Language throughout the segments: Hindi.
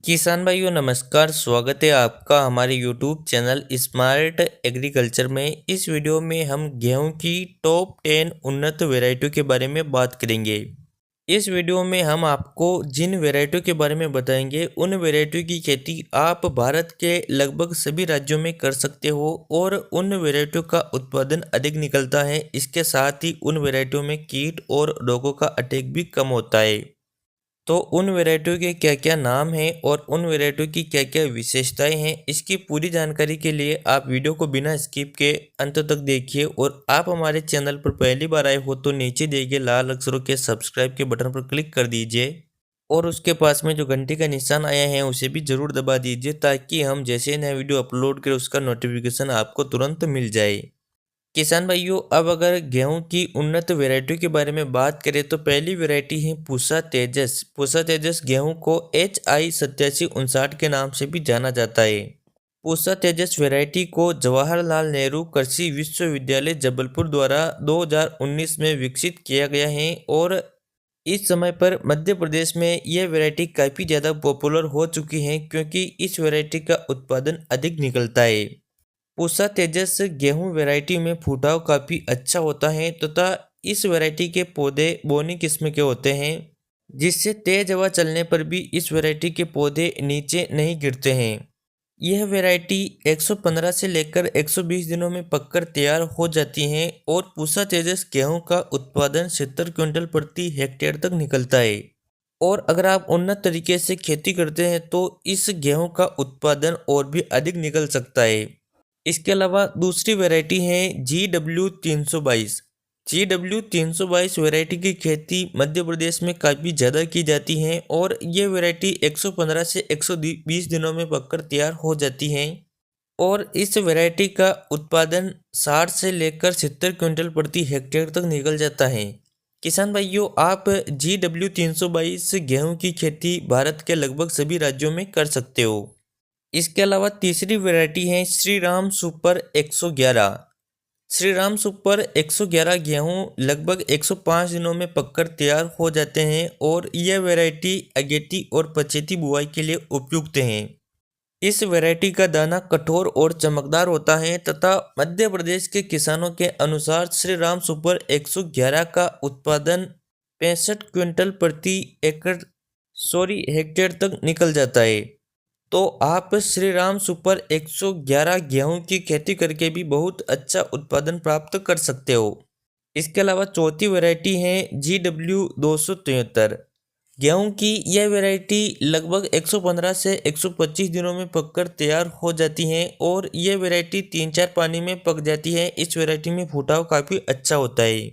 किसान भाइयों नमस्कार। स्वागत है आपका हमारे यूट्यूब चैनल स्मार्ट एग्रीकल्चर में। इस वीडियो में हम गेहूं की टॉप 10 उन्नत वैरायटियों के बारे में बात करेंगे। इस वीडियो में हम आपको जिन वैरायटियों के बारे में बताएंगे उन वैरायटियों की खेती आप भारत के लगभग सभी राज्यों में कर सकते हो और उन वैरायटियों का उत्पादन अधिक निकलता है। इसके साथ ही उन वैरायटियों में कीट और रोगों का अटैक भी कम होता है। तो उन वैरायटियों के क्या क्या नाम हैं और उन वैरायटियों की क्या क्या विशेषताएं हैं, इसकी पूरी जानकारी के लिए आप वीडियो को बिना स्किप के अंत तक देखिए। और आप हमारे चैनल पर पहली बार आए हो तो नीचे दिए गए लाल अक्षरों के सब्सक्राइब के बटन पर क्लिक कर दीजिए और उसके पास में जो घंटी का निशान आया है उसे भी ज़रूर दबा दीजिए, ताकि हम जैसे नया वीडियो अपलोड करें उसका नोटिफिकेशन आपको तुरंत मिल जाए। किसान भाइयों, अब अगर गेहूं की उन्नत वैरायटियों के बारे में बात करें तो पहली वैरायटी है पूसा तेजस। पूसा तेजस गेहूं को HI8759 के नाम से भी जाना जाता है। पूसा तेजस वैरायटी को जवाहरलाल नेहरू कृषि विश्वविद्यालय जबलपुर द्वारा 2019 में विकसित किया गया है और इस समय पर मध्य प्रदेश में यह वैरायटी काफ़ी ज़्यादा पॉपुलर हो चुकी है, क्योंकि इस वैरायटी का उत्पादन अधिक निकलता है। पूसा तेजस गेहूं वैरायटी में फुटाव काफ़ी अच्छा होता है तथा इस वैरायटी के पौधे बोनी किस्म के होते हैं, जिससे तेज हवा चलने पर भी इस वैरायटी के पौधे नीचे नहीं गिरते हैं। यह वैरायटी 115 से लेकर 120 दिनों में पककर तैयार हो जाती हैं और पूसा तेजस गेहूं का उत्पादन 70 क्विंटल प्रति हेक्टेयर तक निकलता है। और अगर आप उन्नत तरीके से खेती करते हैं तो इस गेहूं का उत्पादन और भी अधिक निकल सकता है। इसके अलावा दूसरी वैरायटी है GW322। GW322 वैरायटी की खेती मध्य प्रदेश में काफ़ी ज़्यादा की जाती है और ये वैरायटी 115 से 120 दिनों में पककर तैयार हो जाती है और इस वैरायटी का उत्पादन 60 से लेकर 70 क्विंटल प्रति हेक्टेयर तक निकल जाता है। किसान भाइयों, आप GW322 गेहूं की खेती भारत के लगभग सभी राज्यों में कर सकते हो। इसके अलावा तीसरी वैरायटी है श्री राम सुपर 111। श्री राम सुपर 111 गेहूं लगभग 105 दिनों में पककर तैयार हो जाते हैं और यह वैरायटी अगेती और पछेती बुआई के लिए उपयुक्त हैं। इस वैरायटी का दाना कठोर और चमकदार होता है तथा मध्य प्रदेश के किसानों के अनुसार श्री राम सुपर 111 का उत्पादन 65 क्विंटल प्रति हेक्टेयर तक निकल जाता है। तो आप श्री राम सुपर 111 गेहूं की खेती करके भी बहुत अच्छा उत्पादन प्राप्त कर सकते हो। इसके अलावा चौथी वैरायटी है GW273। गेहूं की यह वैरायटी लगभग 115 से 125 दिनों में पककर तैयार हो जाती है और यह वैरायटी 3-4 पानी में पक जाती है। इस वैरायटी में फुटाव काफ़ी अच्छा होता है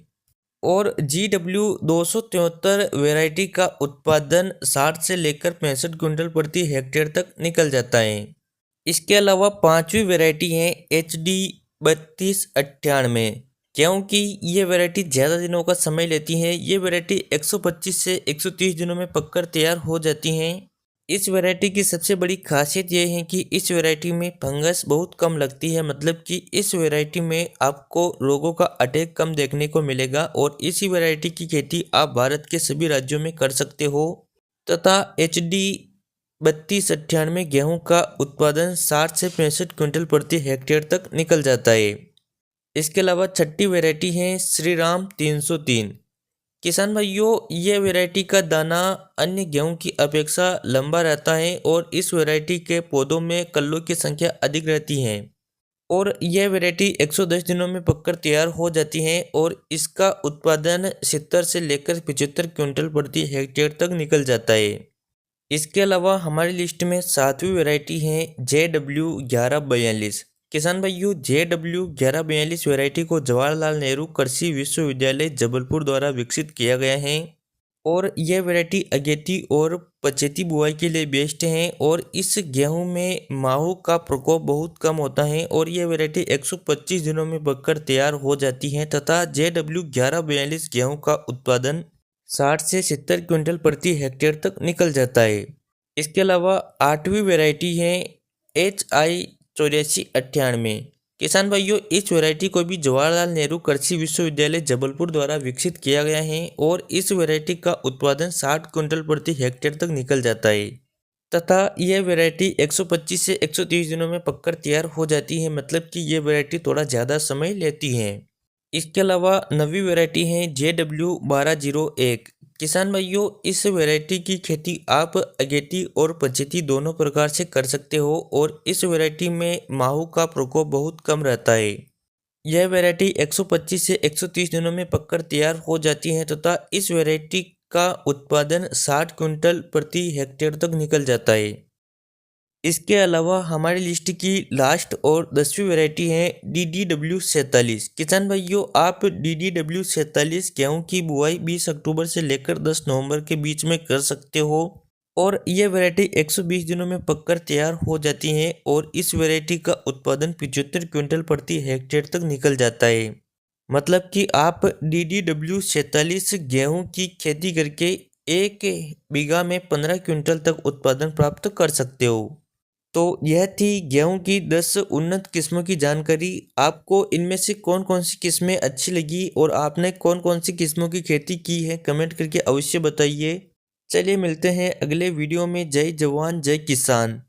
और GW273 वैरायटी का उत्पादन 60 से लेकर 65 क्विंटल प्रति हेक्टेयर तक निकल जाता है। इसके अलावा पांचवी वैरायटी है HD3298। क्योंकि ये वैरायटी ज़्यादा दिनों का समय लेती है, ये वैरायटी 125 से 130 दिनों में पककर तैयार हो जाती हैं। इस वैरायटी की सबसे बड़ी खासियत यह है कि इस वैरायटी में फंगस बहुत कम लगती है, मतलब कि इस वैरायटी में आपको रोगों का अटैक कम देखने को मिलेगा और इसी वैरायटी की खेती आप भारत के सभी राज्यों में कर सकते हो तथा HD3298 गेहूं का उत्पादन 60 से 65 क्विंटल प्रति हेक्टेयर तक निकल जाता है। इसके अलावा छठी वैरायटी है श्री राम 303। किसान भाइयों, यह वैरायटी का दाना अन्य गेहूं की अपेक्षा लंबा रहता है और इस वैरायटी के पौधों में कल्लों की संख्या अधिक रहती है और यह वैरायटी 110 दिनों में पककर तैयार हो जाती है और इसका उत्पादन 70 से लेकर 75 क्विंटल प्रति हेक्टेयर तक निकल जाता है। इसके अलावा हमारी लिस्ट में सातवीं वैरायटी है JW1142। किसान भाइयों, JW1142 वैरायटी को जवाहरलाल नेहरू कृषि विश्वविद्यालय जबलपुर द्वारा विकसित किया गया है और यह वैरायटी अगेती और पछेती बुआई के लिए बेस्ट है और इस गेहूं में माहू का प्रकोप बहुत कम होता है और यह वैरायटी 125 दिनों में पककर तैयार हो जाती है तथा JW1142 गेहूं का उत्पादन 60 से 70 क्विंटल प्रति हेक्टेयर तक निकल जाता है। इसके अलावा आठवीं वैरायटी है HI8498। किसान भाइयों, इस वैरायटी को भी जवाहरलाल नेहरू कृषि विश्वविद्यालय जबलपुर द्वारा विकसित किया गया है और इस वैरायटी का उत्पादन 60 क्विंटल प्रति हेक्टेयर तक निकल जाता है। तथा यह वैरायटी 125 से 130 दिनों में पककर तैयार हो जाती है, मतलब कि ये वैरायटी थोड़ा ज़्यादा समय लेती है। इसके अलावा नवी वैरायटी है JW1201। किसान भाइयों, इस वैरायटी की खेती आप अगेती और पछेती दोनों प्रकार से कर सकते हो और इस वैरायटी में माहू का प्रकोप बहुत कम रहता है। यह वैरायटी 125 से 130 दिनों में पककर तैयार हो जाती है तथा इस वैरायटी का उत्पादन 60 क्विंटल प्रति हेक्टेयर तक निकल जाता है। इसके अलावा हमारी लिस्ट की लास्ट और 10वीं वैरायटी है DDW47। किसान भाइयों, आप DDW47 गेहूं की बुआई 20 अक्टूबर से लेकर 10 नवंबर के बीच में कर सकते हो और यह वैरायटी 120 दिनों में पककर तैयार हो जाती है और इस वैरायटी का उत्पादन 75 क्विंटल प्रति हेक्टेयर तक निकल जाता है। मतलब कि आप DDW47 गेहूं की खेती करके 1 बीघा में 15 क्विंटल तक उत्पादन प्राप्त कर सकते हो। तो यह थी गेहूं की 10 उन्नत किस्मों की जानकारी। आपको इनमें से कौन कौन सी किस्में अच्छी लगी और आपने कौन कौन सी किस्मों की खेती की है, कमेंट करके अवश्य बताइए। चलिए मिलते हैं अगले वीडियो में। जय जवान जय किसान।